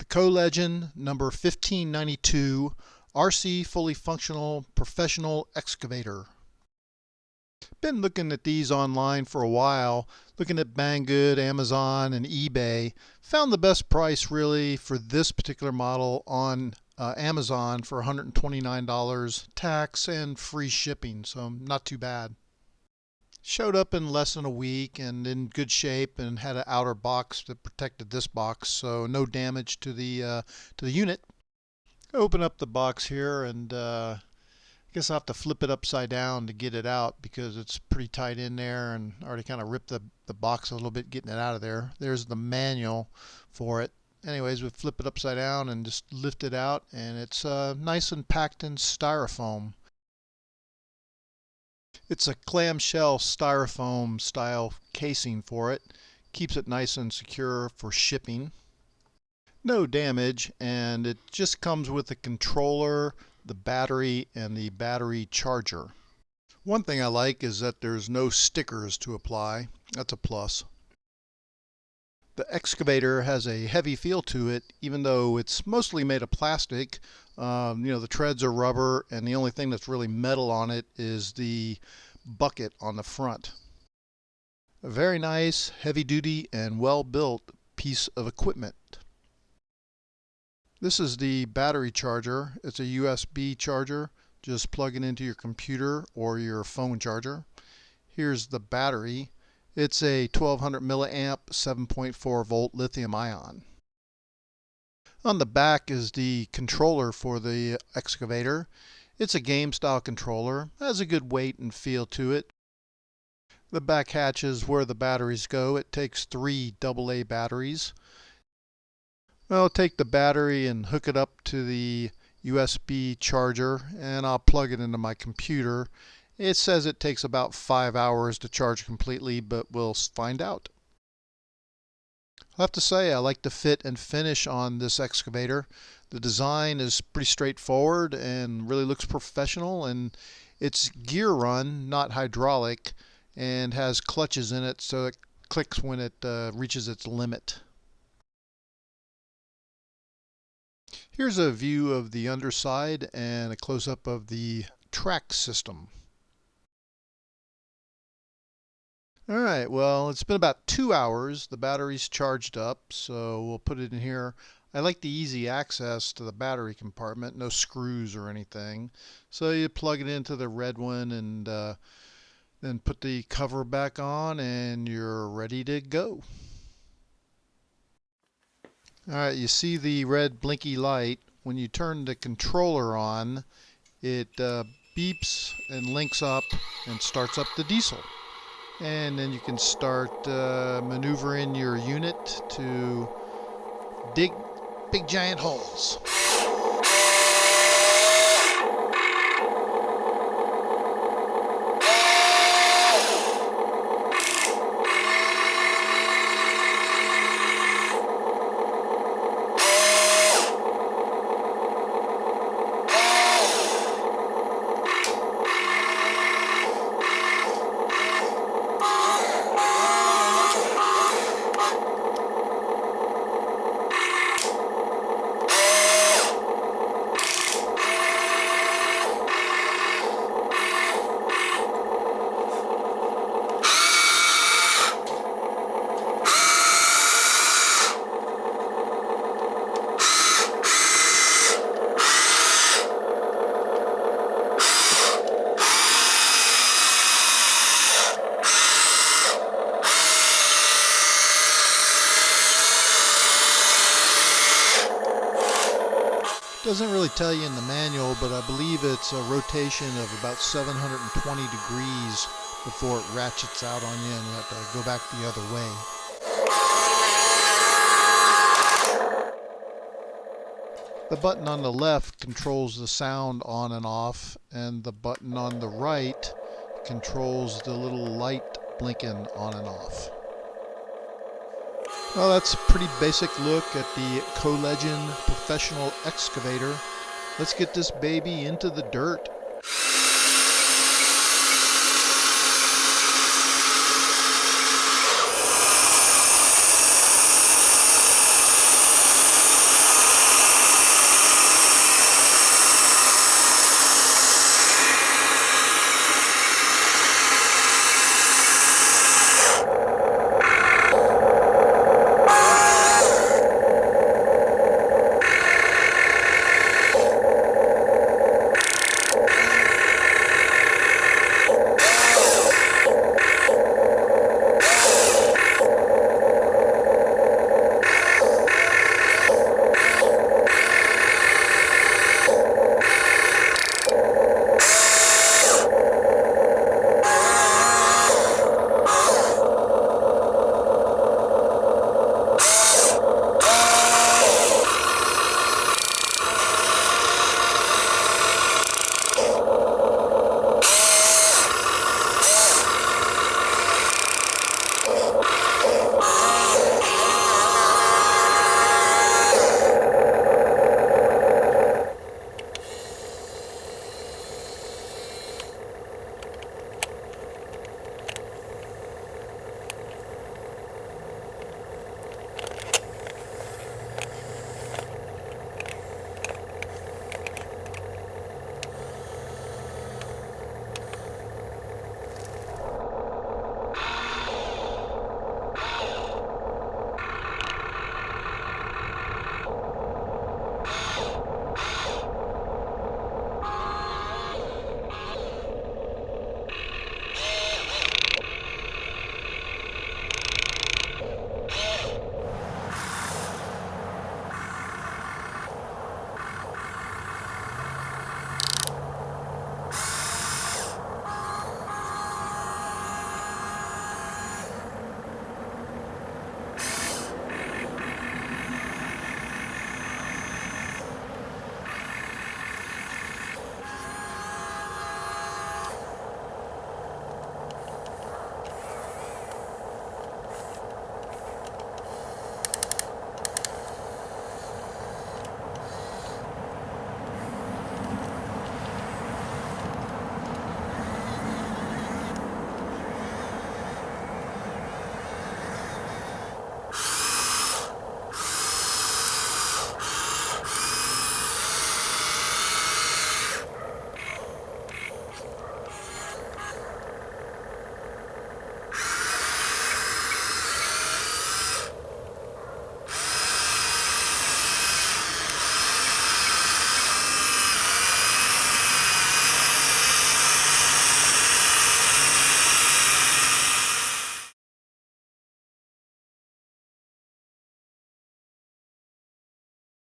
Kolegend number 1592 RC fully functional professional excavator. Been looking at these online for a while, looking at Banggood, Amazon, and eBay. Found the best price really for this particular model on Amazon for $129, tax and free shipping, so not too bad. Showed up in less than a week and in good shape, and had an outer box that protected this box, so no damage to the unit. Open up the box here, and I guess I'll have to flip it upside down to get it out because it's pretty tight in there, and already kind of ripped the box a little bit getting it out of there. There's the manual for it. Anyways, we flip it upside down and just lift it out, and it's nice and packed in styrofoam. It's a clamshell styrofoam style casing for it. Keeps it nice and secure for shipping. No damage, and it just comes with the controller, the battery, and the battery charger. One thing I like is that there's no stickers to apply. That's a plus. The excavator has a heavy feel to it, even though it's mostly made of plastic. The treads are rubber, and the only thing that's really metal on it is the bucket on the front. A very nice, heavy-duty, and well-built piece of equipment. This is the battery charger. It's a USB charger. Just plug it into your computer or your phone charger. Here's the battery. It's a 1200 milliamp 7.4 volt lithium ion. On the back is the controller for the excavator. It's a game style controller. Has a good weight and feel to it. The back hatch is where the batteries go. It takes 3 AA batteries. I'll take the battery and hook it up to the USB charger, and I'll plug it into my computer. It says it takes about 5 hours to charge completely, but we'll find out. I'll have to say I like the fit and finish on this excavator. The design is pretty straightforward and really looks professional, and it's gear run, not hydraulic, and has clutches in it so it clicks when it reaches its limit. Here's a view of the underside and a close-up of the track system. Alright, well, it's been about 2 hours. The battery's charged up, so we'll put it in here. I like the easy access to the battery compartment, no screws or anything. So you plug it into the red one and then put the cover back on, and you're ready to go. Alright, you see the red blinky light. When you turn the controller on, it beeps and links up and starts up the diesel. And then you can start maneuvering your unit to dig big giant holes. Doesn't really tell you in the manual, but I believe it's a rotation of about 720 degrees before it ratchets out on you and you have to go back the other way. The button on the left controls the sound on and off, and the button on the right controls the little light blinking on and off. Well, that's a pretty basic look at the Kolegend Professional Excavator. Let's get this baby into the dirt.